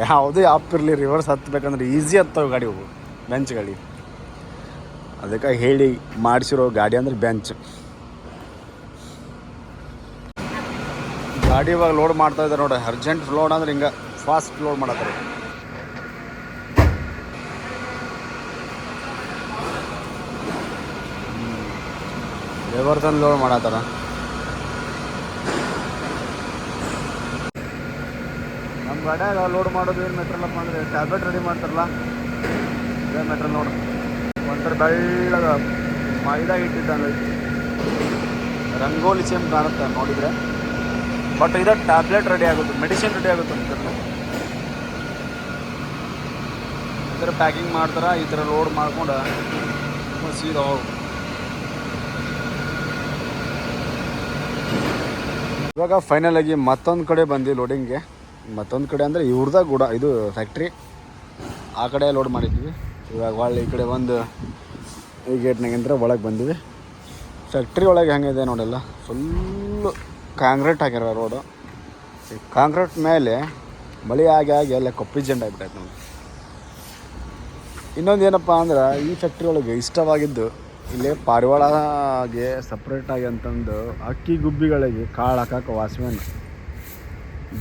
ಯಾವುದೇ ಆಪ್ ಇರಲಿ ರಿವರ್ಸ್ ಹತ್ತಬೇಕಂದ್ರೆ ಈಸಿ ಹತ್ತವೆ ಗಾಡಿ ಅವು, ಬೆಂಚ್ ಗಾಡಿ. ಅದಕ್ಕೆ ಹೇಳಿ ಮಾಡಿಸಿರೋ ಗಾಡಿ ಅಂದ್ರೆ ಬೆಂಚ್ ಗಾಡಿ. ಇವಾಗ ಲೋಡ್ ಮಾಡ್ತಾ ಇದ್ದಾರೆ ನೋಡಿ, ಅರ್ಜೆಂಟ್ ಲೋಡ್ ಅಂದ್ರೆ ಹಿಂಗೆ ಫಾಸ್ಟ್ ಲೋಡ್ ಮಾಡತ್ತಾರೆ. ಲೇಬರ್ಸನ್ನು ಲೋಡ್ ಮಾಡತ್ತಾರ. ನಮ್ಮ ಗಾಡಿಯಾಗ ಲೋಡ್ ಮಾಡೋದು ಏನು ಮೆಟ್ರಲ್ಲಪ್ಪ ಅಂದರೆ ಟ್ಯಾಬ್ಲೆಟ್ ರೆಡಿ ಮಾಡ್ತಾರಲ್ಲ, ಇದೇ ಮೆಟ್ರಲ್ ನೋಡು. ಒಂಥರ ಬೆಳ್ಳಗ ಮೈದಾಗ ಇಟ್ಟಿದ್ದಂಗೆ ರಂಗೋಲಿ ಸೇಮ್ ಕಾಣುತ್ತೆ ನೋಡಿದರೆ. ಬಟ್ ಇದು ಟ್ಯಾಬ್ಲೆಟ್ ರೆಡಿ ಆಗುತ್ತೆ, ಮೆಡಿಸಿನ್ ರೆಡಿ ಆಗುತ್ತೆ ಅಂತ ಈ ಥರ ಪ್ಯಾಕಿಂಗ್ ಮಾಡ್ತಾರೆ. ಈ ಥರ ಲೋಡ್ ಮಾಡ್ಕೊಂಡು ಸೀದಾ ಹೋಗಿ ಇವಾಗ ಫೈನಲಾಗಿ ಮತ್ತೊಂದು ಕಡೆ ಬಂದು ಲೋಡಿಂಗ್ಗೆ. ಮತ್ತೊಂದು ಕಡೆ ಅಂದರೆ ಇವ್ರದಾಗ ಕೂಡ ಇದು ಫ್ಯಾಕ್ಟ್ರಿ, ಆ ಕಡೆ ಲೋಡ್ ಮಾಡಿದ್ವಿ. ಇವಾಗ ಒಳ್ಳೆ ಈ ಕಡೆ ಒಂದು ಈ ಗೇಟ್ನಾಗಿಂದ್ರೆ ಒಳಗೆ ಬಂದಿವಿ. ಫ್ಯಾಕ್ಟ್ರಿ ಒಳಗೆ ಹೆಂಗಿದೆ ನೋಡಿಲ್ಲ, ಫುಲ್ಲು ಕಾಂಕ್ರೀಟ್ ಹಾಕ್ಯಾರ ರೋಡು. ಈ ಕಾಂಕ್ರೀಟ್ ಮೇಲೆ ಮಳೆ ಆಗಿ ಎಲ್ಲ ಕಪ್ಪಿ ಜೆಂಡ ಆಗಿಬಿಟ್ಟೈತೆ ನೋಡಿ. ಇನ್ನೊಂದು ಏನಪ್ಪ ಅಂದ್ರೆ ಈ ಫ್ಯಾಕ್ಟ್ರಿ ಒಳಗೆ ಇಷ್ಟವಾಗಿದ್ದು ಇಲ್ಲಿ ಪಾರಿವಾಳಗೆ ಸಪ್ರೇಟಾಗಿ ಅಂತಂದು ಅಕ್ಕಿ ಗುಬ್ಬಿಗಳಿಗೆ ಕಾಳು ಹಾಕಕ್ಕೆ ವಾಚ್ಮ್ಯಾನ್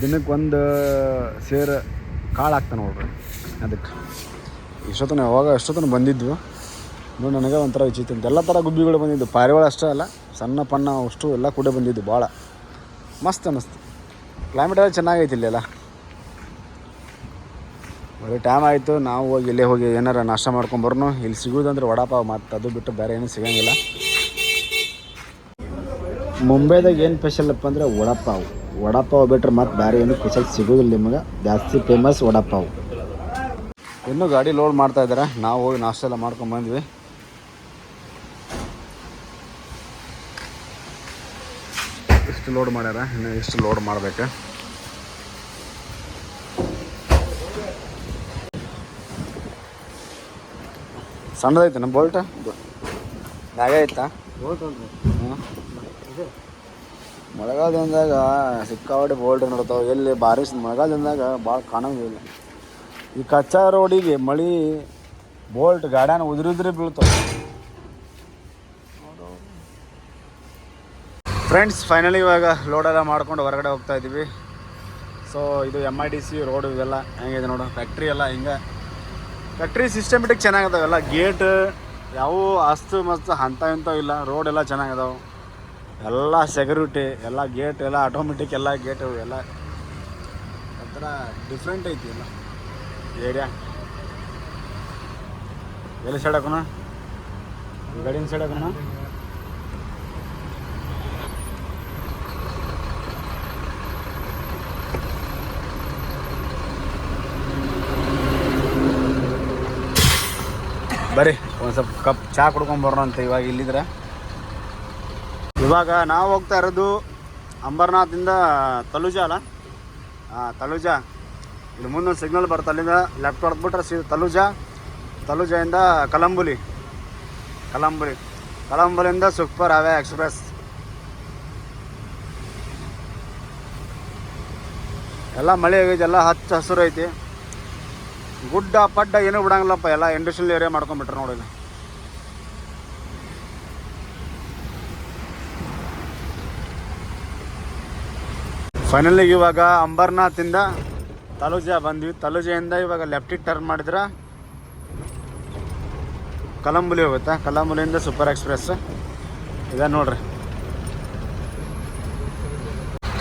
ದಿನಕ್ಕೆ ಒಂದು ಸೇರು ಕಾಳು ಹಾಕ್ತಾನೆ ನೋಡ್ರಿ. ಅದಕ್ಕೆ ಎಷ್ಟೊತ್ತನ ಬಂದಿದ್ವು ನೋಡಿ. ನನಗೆ ಒಂಥರ ವಿಚಿತ್ರ ಎಲ್ಲ ಥರ ಗುಬ್ಬಿಗಳು ಬಂದಿದ್ದು, ಪಾರಿವಾಳ ಅಷ್ಟೇ ಅಲ್ಲ, ಸಣ್ಣ ಪಣ್ಣ ಅಷ್ಟು ಎಲ್ಲ ಕೂಡ ಬಂದಿದ್ದು. ಭಾಳ ಮಸ್ತ್ ಅನ್ನಿಸ್ತು. ಕ್ಲೈಮೇಟ್ ಎಲ್ಲ ಚೆನ್ನಾಗೈತಿ ಇಲ್ಲೆಲ್ಲ. ಒಳ್ಳೆ ಟೈಮ್ ಆಯಿತು. ನಾವು ಇಲ್ಲೇ ಹೋಗಿ ಏನಾರ ನಾಷ್ಟ ಮಾಡ್ಕೊಂಬರ್ನು. ಇಲ್ಲಿ ಸಿಗೋದಂದ್ರೆ ವಡಾಪಾವ್, ಮತ್ತು ಅದು ಬಿಟ್ಟು ಬೇರೆ ಏನೂ ಸಿಗೋಂಗಿಲ್ಲ. ಮುಂಬೈದಾಗ ಏನು ಸ್ಪೆಷಲಪ್ಪ ಅಂದರೆ ವಡಾಪಾವ್. ವಡಾಪಾವ್ ಬಿಟ್ರೆ ಮತ್ತು ಬೇರೆ ಏನು ಸ್ಪೆಷಲ್ ಸಿಗೋದಿಲ್ಲ ನಿಮಗೆ. ಜಾಸ್ತಿ ಫೇಮಸ್ ವಡಾಪಾವ್. ಇನ್ನೂ ಗಾಡಿ ಲೋಡ್ ಮಾಡ್ತಾ ಇದ್ದಾರೆ. ನಾವು ಹೋಗಿ ನಾಷ್ಟ ಎಲ್ಲ ಮಾಡ್ಕೊಂಡು ಬಂದ್ವಿ. ಇಷ್ಟು ಲೋಡ್ ಮಾಡ್ಯಾರ, ಇನ್ನು ಇಷ್ಟು ಲೋಡ್ ಮಾಡ್ಬೇಕು. ಸಣ್ಣದೈತೆ ನಮ್ಮ ಬೋಲ್ಟ್ ಮ್ಯಾಗ ಐತಾ? ಹ್ಞೂ ಮಳೆಗಾಲದಿಂದಾಗ ಸಿಕ್ಕಾಪಟ್ಟೆ ಬೋಲ್ಟ್ ನೋಡ್ತಾವೆ. ಎಲ್ಲಿ ಬಾರಿಶ್ ಮಳೆಗಾಲದಿಂದಾಗ ಭಾಳ ಕಾಣೋಂಗಿಲ್ಲ. ಈ ಕಚ್ಚಾ ರೋಡಿಗೆ ಮಳೆ ಬೋಲ್ಟ್ ಗಾಡ್ಯಾನ ಉದುರಿದ್ರೆ ಬೀಳ್ತಾವೆ. ಫ್ರೆಂಡ್ಸ್, ಫೈನಲಿ ಇವಾಗ ಲೋಡೆಲ್ಲ ಮಾಡ್ಕೊಂಡು ಹೊರಗಡೆ ಹೋಗ್ತಾ ಇದ್ದೀವಿ. ಸೊ ಇದು MIDC ರೋಡು. ಇವೆಲ್ಲ ಹೆಂಗಿದೆ ನೋಡು, ಫ್ಯಾಕ್ಟ್ರಿ ಎಲ್ಲ ಹಿಂಗೆ ಫ್ಯಾಕ್ಟ್ರಿ ಸಿಸ್ಟಮೆಟಿಕ್ ಚೆನ್ನಾಗಿದಾವೆ. ಎಲ್ಲ ಗೇಟ್ ಯಾವ ಅಸ್ತು ಮಸ್ತು ಅಂಥ ಇಂಥವು ಇಲ್ಲ. ರೋಡ್ ಎಲ್ಲ ಚೆನ್ನಾಗಿದಾವೆ. ಎಲ್ಲ ಸೆಕ್ಯೂರಿಟಿ, ಎಲ್ಲ ಗೇಟ್ ಎಲ್ಲ ಆಟೋಮೆಟಿಕ್, ಎಲ್ಲ ಗೇಟು ಎಲ್ಲ ಒಂಥರ ಡಿಫ್ರೆಂಟ್ ಐತಿ ಎಲ್ಲ ಏರಿಯಾ. ಎಲ್ಲಿ ಸೈಡ್ ಹಾಕೋಣ? ಗಾಡಿನ ಸೈಡ್ ಹಾಕೋಣ. ಬರ್ರಿ ಒಂದು ಸ್ವಲ್ಪ ಕಪ್ ಚಹಾ ಕುಡ್ಕೊಂಬರೋಣ ಅಂತ ಇವಾಗ ಇಲ್ಲಿದ್ರೆ. ಇವಾಗ ನಾವು ಹೋಗ್ತಾ ಇರೋದು ಅಂಬರ್ನಾಥಿಂದ ತಲುಜಾ ಅಲ್ಲ? ತಲುಜಾ. ಇಲ್ಲಿ ಮುಂದೊಂದು ಸಿಗ್ನಲ್ ಬರುತ್ತೆ, ಅಲ್ಲಿಂದ ಲೆಫ್ಟ್ ಹೊಡೆದ್ಬಿಟ್ರೆ ಸೀದಾ ತಲುಜಾಯಿಂದ ಕಲಂಬುಲಿಂದ ಸೂಪರ್ ಹಾವೆ ಎಕ್ಸ್ಪ್ರೆಸ್. ಎಲ್ಲ ಮಳೆ ಆಗೈತೆ, ಎಲ್ಲ ಹಚ್ಚ ಹಸಿರು ಐತಿ. ಗುಡ್ಡ ಪಡ್ಡ ಏನೂ ಬಿಡಂಗಿಲ್ಲಪ್ಪ, ಎಲ್ಲ ಇಂಡಸ್ಟ್ರಿಯಲ್ ಏರಿಯಾ ಮಾಡ್ಕೊಂಡ್ಬಿಟ್ರೆ ನೋಡಿಲ್ಲ. ಫೈನಲಿ ಇವಾಗ ಅಂಬರ್ನಾಥಿಂದ ತಲುಜಾ ಬಂದ್ವಿ. ತಲುಜೆಯಿಂದ ಇವಾಗ ಲೆಫ್ಟಿಗೆ ಟರ್ನ್ ಮಾಡಿದ್ರೆ ಕಲಂಬುಲಿ ಹೋಗುತ್ತೆ. ಕಲಂಬುಲಿಯಿಂದ ಸೂಪರ್ ಎಕ್ಸ್ಪ್ರೆಸ್ ಇದೆ ನೋಡ್ರಿ.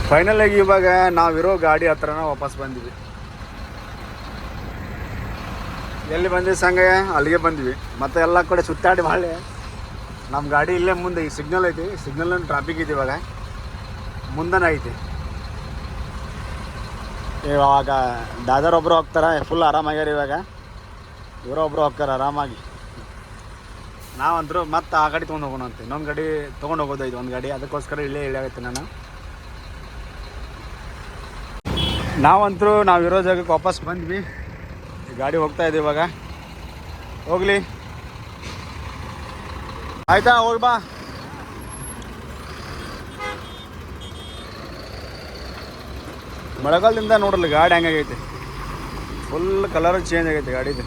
ಫೈನಲಾಗಿ ಇವಾಗ ನಾವಿರೋ ಗಾಡಿ ಹತ್ರನ ವಾಪಸ್ ಬಂದ್ವಿ. ಎಲ್ಲಿ ಬಂದ್ವಿ ಸಂಗಯ್ಯ? ಅಲ್ಲಿಗೆ ಬಂದ್ವಿ. ಮತ್ತು ಎಲ್ಲ ಕಡೆ ಸುತ್ತಾಡಿ ಭಾಳ ನಮ್ಮ ಗಾಡಿ ಇಲ್ಲೇ ಮುಂದೆ ಈ ಸಿಗ್ನಲ್ ಐತಿ. ಸಿಗ್ನಲ್ ಟ್ರಾಫಿಕ್ ಐತಿ, ಇವಾಗ ಮುಂದನೇ ಐತಿ. ಇವಾಗ ದಾದರ್ ಒಬ್ಬರು ಹೋಗ್ತಾರೆ, ಫುಲ್ ಆರಾಮಾಗ್ಯಾರ. ಇವಾಗ ಇವರೊಬ್ಬರು ಹೋಗ್ತಾರೆ ಆರಾಮಾಗಿ. ನಾವಂತರೂ ಮತ್ತೆ ಆ ಗಾಡಿ ತೊಗೊಂಡು ಹೋಗೋಣ ಅಂತ ಇನ್ನೊಂದು ಗಾಡಿ ತೊಗೊಂಡು ಹೋಗೋದೈದು ಒಂದು ಗಾಡಿ. ಅದಕ್ಕೋಸ್ಕರ ಇಲ್ಲೇ ಇಳಿಯಾಗತ್ತೆ ನಾನು. ನಾವಿರೋ ಜಾಗಕ್ಕೆ ವಾಪಸ್ ಬಂದ್ವಿ. ಗಾಡಿ ಹೋಗ್ತಾ ಇದೆ ಇವಾಗ. ಹೋಗ್ಲಿ ಆಯ್ತಾ? ಹೋಗಿ ಬಾ. ಮಳೆಗಾಲದಿಂದ ನೋಡಲ್ಲ ಗಾಡಿ ಹೆಂಗಾಗೈತೆ, ಫುಲ್ ಕಲರ್ ಚೇಂಜ್ ಆಗೈತೆ ಗಾಡಿದು.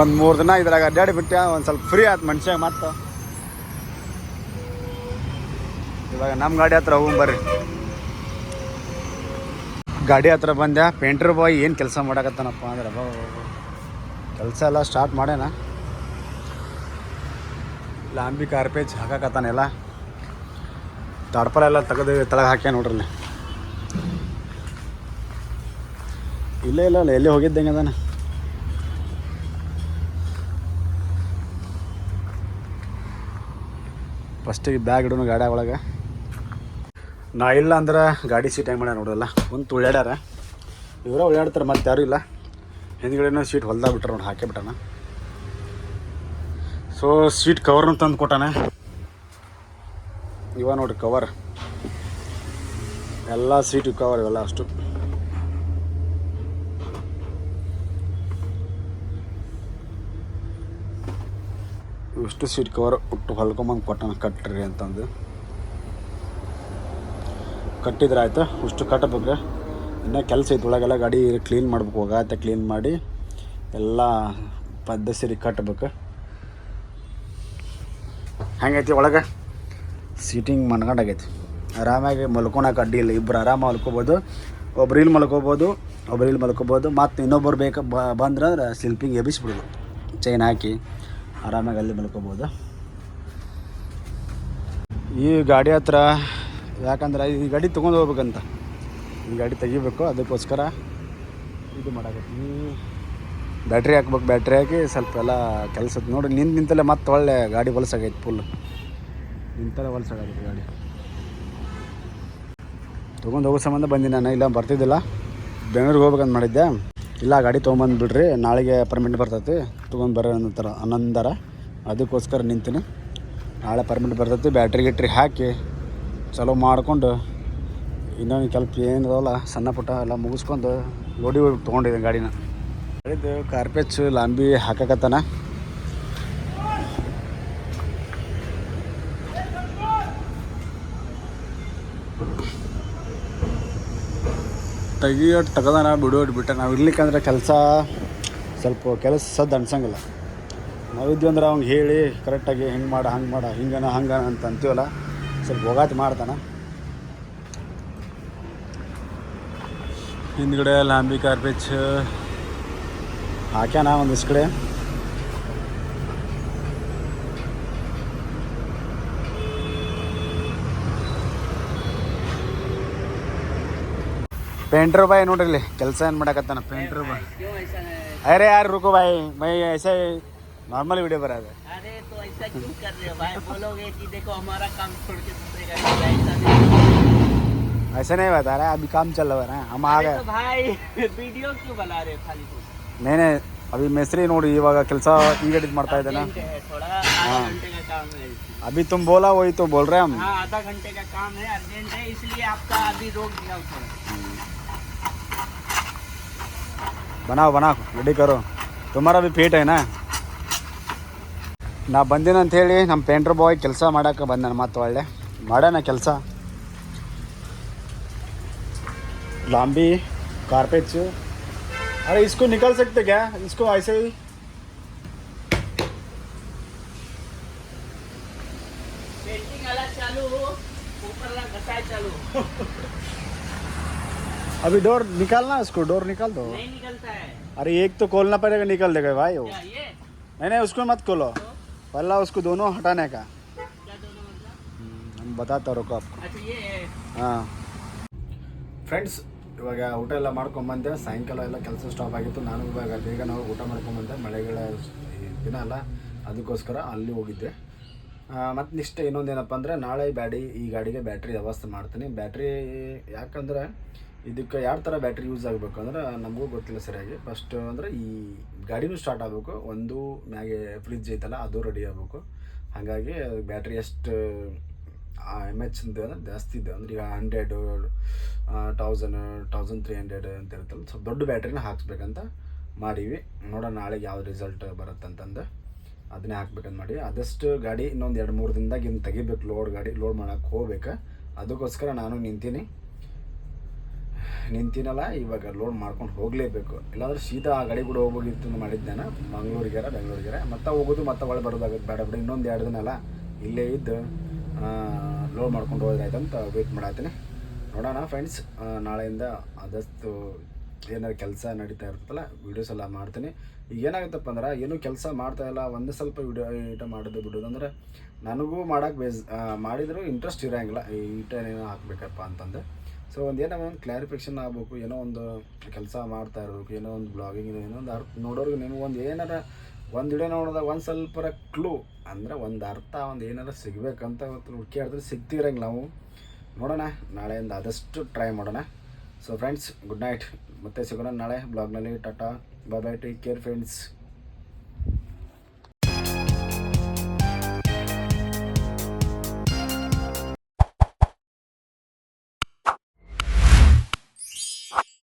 ಒಂದು 3 ದಿನ ಇದ್ರಾಗ ಅಡ್ಡಾಡಿ ಬಿಟ್ಟೆ, ಒಂದು ಸ್ವಲ್ಪ ಫ್ರೀ ಆಯ್ತು ಮನುಷ್ಯ. ಮತ್ತು ಇವಾಗ ನಮ್ಮ ಗಾಡಿ ಹತ್ರ ಹೋಗಿ ಬರ್ರಿ. ಗಾಡಿ ಹತ್ರ ಬಂದೆ. ಪೇಂಟ್ರ್ ಬಾಯ್ ಏನು ಕೆಲಸ ಮಾಡಕತ್ತಾನಪ್ಪ ಅಂದ್ರೆ, ಕೆಲಸ ಎಲ್ಲ ಸ್ಟಾರ್ಟ್ ಮಾಡ್ಯಾನ. ಲಾಂಬಿ ಕಾರ್ಪೇಜ್ ಹಾಕಕತ್ತಾನೆಲ್ಲ. ತಡ್ಪಲ ಎಲ್ಲ ತೆಗೆದು ತೆಳಗೆ ಹಾಕ್ಯ ನೋಡ್ರಲ್ಲಿ. ಇಲ್ಲ ಎಲ್ಲಿ ಹೋಗಿದ್ದಂಗೆ ಅದಾನ. ಫಸ್ಟಿಗೆ ಬ್ಯಾಗ್ ಇಡೋನು ಗಾಡಿ ಒಳಗೆ. ನಾ ಇಲ್ಲ ಅಂದ್ರೆ ಗಾಡಿ ಸೀಟ್ ಹೆಂಗೆ ಮಾಡ್ಯಾರ ನೋಡಲ್ಲ. ಒಂದು ಉಳ್ಯಾಡ್ಯಾರ, ಇವರೇ ಉಳ್ಯಾಡ್ತಾರೆ, ಮತ್ತೆ ಯಾರೂ ಇಲ್ಲ. ಹಿಂದ್ಗಡೆನೂ ಸೀಟ್ ಹೊಲ್ದಾಗ ಬಿಟ್ರೆ ನೋಡಿ, ಹಾಕೇ ಬಿಟ್ಟಾನ. ಸೊ ಸೀಟ್ ಕವರ್ನು ತಂದು ಕೊಟ್ಟಾನೆ. ಇವ ನೋಡ್ರಿ ಕವರ್, ಎಲ್ಲ ಸೀಟು ಕವರ್ ಇವೆಲ್ಲ ಅಷ್ಟು. ಇಷ್ಟು ಸೀಟ್ ಕವರ್ ಉಟ್ಟು ಹೊಲ್ಕೊಂಬಂದು ಕೊಟ್ಟಾನ. ಕಟ್ಟ್ರಿ ಅಂತಂದು ಕಟ್ಟಿದ್ರೆ ಆಯ್ತು. ಇಷ್ಟು ಕಟ್ಟಬೇಕ್ರೆ. ಇನ್ನೂ ಕೆಲಸ ಐತೆ ಒಳಗೆಲ್ಲ. ಗಾಡಿ ಕ್ಲೀನ್ ಮಾಡ್ಬೇಕು, ಹೋಗತ್ತೆ ಕ್ಲೀನ್ ಮಾಡಿ ಎಲ್ಲ ಪದ್ಧತಿ ಕಟ್ಟಬೇಕು. ಹೆಂಗೈತಿ ಒಳಗೆ ಸೀಟಿಂಗ್ ಮನ್ಗಂಡಾಗೈತಿ. ಆರಾಮಾಗಿ ಮಲ್ಕೊಳಕ್ಕೆ ಅಡ್ಡಿ ಇಲ್ಲ. ಇಬ್ಬರು ಆರಾಮ ಮಲ್ಕೋಬೋದು. ಒಬ್ರು ಇಲ್ಲಿ ಮಲ್ಕೋಬೋದು. ಮತ್ತು ಇನ್ನೊಬ್ಬರು ಬಂದ್ರೆ ಸ್ಲಿಪ್ಪಿಂಗ್ ಎಬ್ಬಿಸ್ಬಿಡೋದು, ಚೈನ್ ಹಾಕಿ ಆರಾಮಾಗಿ ಅಲ್ಲಿ ಮಲ್ಕೋಬೋದು. ಈ ಗಾಡಿ ಹತ್ರ ಯಾಕಂದ್ರೆ ಈ ಗಾಡಿ ತೊಗೊಂಡು ಹೋಗ್ಬೇಕಂತ, ಈ ಗಾಡಿ ತೆಗಿಬೇಕು. ಅದಕ್ಕೋಸ್ಕರ ಇದು ಮಾಡಾಕತ್ತೀವಿ. ಬ್ಯಾಟ್ರಿ ಹಾಕ್ಬೇಕು. ಬ್ಯಾಟ್ರಿ ಹಾಕಿ ಸ್ವಲ್ಪ ಎಲ್ಲ ಕೆಲಸ ನೋಡಿ ನಿಂತಲ್ಲೇ ಮತ್ತೆ ಒಳ್ಳೆ ಗಾಡಿ ಹೊಲಸಾಗೈತೆ ಫುಲ್. ನಿಂತಲ್ಲೇ ಹೊಲಸಾಗೈತೆ ಗಾಡಿ. ತೊಗೊಂಡು ಹೋಗೋ ಸಂಬಂಧ ಬಂದಿನಿ ನಾನು, ಇಲ್ಲ ಬರ್ತಿದ್ದಿಲ್ಲ. ಬೆಂಗಳೂರಿಗೆ ಹೋಗ್ಬೇಕಂತ ಮಾಡಿದ್ದೆ. ಇಲ್ಲ ಗಾಡಿ ತೊಗೊಂಬಂದು ಬಿಡ್ರಿ, ನಾಳೆಗೆ ಪರ್ಮಿಟ್ ಬರ್ತೈತಿ, ತೊಗೊಂಡು ಬರ್ರಿ ಅನ್ನಂದಾರ. ಅದಕ್ಕೋಸ್ಕರ ನಿಂತೀನಿ. ನಾಳೆ ಪರ್ಮಿಟ್ ಬರ್ತೈತಿ. ಬ್ಯಾಟ್ರಿ ಗಿಟ್ರಿ ಹಾಕಿ ಚಲೋ ಮಾಡಿಕೊಂಡು ಇನ್ನೊಂದು ಕೆಲಸ ಏನಿದಾವಲ್ಲ ಸಣ್ಣ ಪುಟ್ಟ ಎಲ್ಲ ಮುಗಿಸ್ಕೊಂಡು ಲೋಡಿ ಹೋಗಿ ತೊಗೊಂಡಿದ್ದೀನಿ ಗಾಡಿನ. ಇದು ಕಾರ್ಪೇಚ್ ಲಾಂಬಿ ಹಾಕಕತ್ತಾನ. ತಗದಾನ ಬಿಡೋದು ಬಿಟ್ಟ. ನಾವು ಇರ್ಲಿಕ್ಕಂದ್ರೆ ಕೆಲಸ ಸ್ವಲ್ಪ ಸದ್ದು ಅನ್ಸಂಗಿಲ್ಲ. ನಾವಿದ್ವಿ ಅಂದ್ರೆ ಅವ್ನಿಗೆ ಹೇಳಿ ಕರೆಕ್ಟಾಗಿ ಹಿಂಗೆ ಮಾಡ ಹಂಗೆ ಮಾಡ ಹಿಂಗನ ಹಂಗೆ ಅಂತ ಅಂತೀವಲ್ಲ, ಸ್ವಲ್ಪ ಹೋಗಾತಿ ಮಾಡ್ತಾನೆ. ಹಿಂದ್ಗಡೆ ಲಾಂಬಿ ಕಾರ್ಪೇಚ್ ಹಾಕ್ಯಾನ ಒಂದಿಷ್ಟು ಕಡೆ. पेंटर भाई नोड्री ಕೆಲಸ ಏನು ಮಾಡಕತ್ತಾನ पेंटर भाई. अरे यार रुको भाई, मैं ऐसे नॉर्मल वीडियो बना रहा है. अरे तो ऐसा क्यों कर रहे हो भाई? बोलोगे कि देखो हमारा काम छोड़ के दूसरे का ऐसा नहीं. ऐसा नहीं बता रहा, अभी काम चल रहा है ना, हम आ गए. तो भाई वीडियो क्यों बना रहे हो खाली? नहीं अभी मेस्त्री ನೋಡಿ ಇವಾಗ ಕೆಲಸ ಈಗ ಎಡಿಟ್ ಮಾಡ್ತಾ ಇದ್ದಾನೆ. थोड़ा आधा घंटे का काम है. अभी तुम बोला वही तो बोल रहे हैं हम. हाँ आधा घंटे का काम है, अर्जेंट है, इसलिए आपका अभी रोक दिया थोड़ा. बनाओ ರೆಡಿ करो, तुम्हारा भी पेट है ना. ನಾ ಬಂದಿನ ಅಂತ ಹೇಳಿ ನಮ್ಮ ಪೇಂಟ್ರ್ ಬಾಯ್ ಕೆಲಸ ಮಾಡೋಕೆ ಬಂದಾನ. ಮತ್ತೆ ಒಳ್ಳೆ ಮಾಡೋಣ ಕೆಲಸ. लांबी कारपेच. अरे इसको निकाल सकते क्या? इसको ऐसे ही पेंटिंग वाला चालू, ऊपर वाला घसाई चालू. अभी डोर निकालना, इसको डोर निकाल दो. नहीं निकलता है. अरे एक तो खोलना पड़ेगा, निकल देगा भाई वो. क्या ये? नहीं उसको मत खोलो, पहला उसको दोनों हटाने का. क्या दोनों मतलब? हम बताता रुको आपको. अच्छा ये ಹಾಂ ಫ್ರೆಂಡ್ಸ್, ಇವಾಗ ಊಟ ಎಲ್ಲ ಮಾಡ್ಕೊಂಬಂದೆ. ಸಾಯಂಕಾಲ ಎಲ್ಲ ಕೆಲಸ ಸ್ಟಾಪ್ ಆಗಿತ್ತು. ನಾನು ಇವಾಗ ಬೇಗ ನಾವು ಊಟ ಮಾಡ್ಕೊಂಬಂದೆ. ಮಳೆಗಳ ದಿನ ಅಲ್ಲ, ಅದಕ್ಕೋಸ್ಕರ ಅಲ್ಲಿ ಹೋಗಿದ್ದೆ. ಮತ್ತು ನೆಕ್ಸ್ಟ್ ಇನ್ನೊಂದೇನಪ್ಪ ಅಂದರೆ, ನಾಳೆ ಈ ಗಾಡಿಗೆ ಬ್ಯಾಟ್ರಿ ವ್ಯವಸ್ಥೆ ಮಾಡ್ತೀನಿ. ಬ್ಯಾಟ್ರಿ ಯಾಕಂದರೆ ಇದಕ್ಕೆ ಯಾವ ಥರ ಬ್ಯಾಟ್ರಿ ಯೂಸ್ ಆಗಬೇಕು ಅಂದ್ರೆ ನಮಗೂ ಗೊತ್ತಿಲ್ಲ ಸರಿಯಾಗಿ. ಫಸ್ಟ್ ಅಂದರೆ ಈ ಗಾಡಿನೂ ಸ್ಟಾರ್ಟ್ ಆಗಬೇಕು, ಒಂದು ಮ್ಯಾಗೆ ಫ್ರಿಜ್ ಐತಲ್ಲ ಅದು ರೆಡಿ ಆಗಬೇಕು. ಹಾಗಾಗಿ ಬ್ಯಾಟ್ರಿ ಎಷ್ಟು MH ಅಂದರೆ ಜಾಸ್ತಿ ಇದೆ. ಅಂದರೆ ಈಗ 100, 1000, 1300 ಅಂತ ಇರುತ್ತಲ್ಲ, ಸ್ವಲ್ಪ ದೊಡ್ಡ ಬ್ಯಾಟ್ರಿನ ಹಾಕ್ಸ್ಬೇಕಂತ ಮಾಡೀವಿ. ನೋಡೋಣ ನಾಳೆಗೆ ಯಾವ ರಿಸಲ್ಟ್ ಬರುತ್ತಂತಂದು ಅದನ್ನೇ ಹಾಕ್ಬೇಕಂತ ಮಾಡಿ. ಆದಷ್ಟು ಗಾಡಿ ಇನ್ನೊಂದು 2-3 ದಿನದಾಗ ಇನ್ನು ತೆಗಿಬೇಕು. ಗಾಡಿ ಲೋಡ್ ಮಾಡೋಕ್ಕೆ ಹೋಗ್ಬೇಕು. ಅದಕ್ಕೋಸ್ಕರ ನಾನು ನಿಂತಿನಲ್ಲ, ಇವಾಗ ಲೋಡ್ ಮಾಡ್ಕೊಂಡು ಹೋಗಲೇಬೇಕು. ಇಲ್ಲಾಂದ್ರೆ ಸೀದಾ ಆ ಗಾಡಿ ಕೂಡ ಹೋಗ್ಬೋದಿತ್ತು ಅಂತ ಮಾಡಿದ್ದೆ ನಾನು. ಬೆಂಗಳೂರಿಗೆ ಮತ್ತೆ ಹೋಗೋದು ಮತ್ತೆ ಒಳಗೆ ಬರೋದಾಗುತ್ತೆ. ಬೇಡ ಇನ್ನೊಂದು 2 ದಿನ ಅಲ್ಲ, ಇಲ್ಲೇ ಇದ್ದು ಲೋಡ್ ಮಾಡ್ಕೊಂಡು ಹೋದ್ರಾಯ್ತು ಅಂತ ವೆಯ್ಟ್ ಮಾಡತ್ತೀನಿ. ನೋಡೋಣ ಫ್ರೆಂಡ್ಸ್, ನಾಳೆಯಿಂದ ಆದಷ್ಟು ಏನಾದ್ರು ಕೆಲಸ ನಡೀತಾ ಇರ್ತಲ್ಲ ವೀಡಿಯೋಸ್ ಎಲ್ಲ ಮಾಡ್ತೀನಿ. ಈಗ ಏನಾಗುತ್ತಪ್ಪ ಅಂದ್ರೆ, ಏನೂ ಕೆಲಸ ಮಾಡ್ತಾಯಿಲ್ಲ, ಒಂದು ಸ್ವಲ್ಪ ವೀಡಿಯೋ ಮಾಡೋದು ಬಿಡೋದು ಅಂದರೆ ನನಗೂ ಮಾಡೋಕ್ಕೆ ಮಾಡಿದರೂ ಇಂಟ್ರೆಸ್ಟ್ ಇರೋಂಗಿಲ್ಲ. ಏನೇನೋ ಹಾಕಬೇಕಪ್ಪ ಅಂತಂದು. ಸೊ ಏನೋ ಒಂದು ಕ್ಲಾರಿಫಿಕೇಷನ್ ಆಗಬೇಕು, ಏನೋ ಒಂದು ಕೆಲಸ ಮಾಡ್ತಾ ಇರಬೇಕು, ಏನೋ ಒಂದು ಬ್ಲಾಗಿಂಗ್, ಏನೋ ಒಂದು ಅರ್ಥ ನೋಡೋರಿಗೆ ನಿಮಗೊಂದು ಏನಾರ ಒಂದು ವಿಡಿಯೋ ನೋಡಿದಾಗ ಒಂದು ಸ್ವಲ್ಪ ಕ್ಲೂ ಅಂದರೆ ಒಂದು ಅರ್ಥ ಒಂದು ಏನಾರ ಸಿಗಬೇಕಂತ ಹುಡುಕಿದ್ರೆ ಸಿಗ್ತಿರಂಗಿಲ್ಲ ನಾವು. ನೋಡೋಣ, ನಾಳೆಯಿಂದ ಆದಷ್ಟು ಟ್ರೈ ಮಾಡೋಣ. So friends, good night. ಮತ್ತೆ ಸಿಗೋಣ ನಾಳೆ ಬ್ಲಾಗ್ನಲ್ಲಿ. ಟಾಟಾ, ಬಾಯ್, ಟೇಕ್ ಕೇರ್ ಫ್ರೆಂಡ್ಸ್.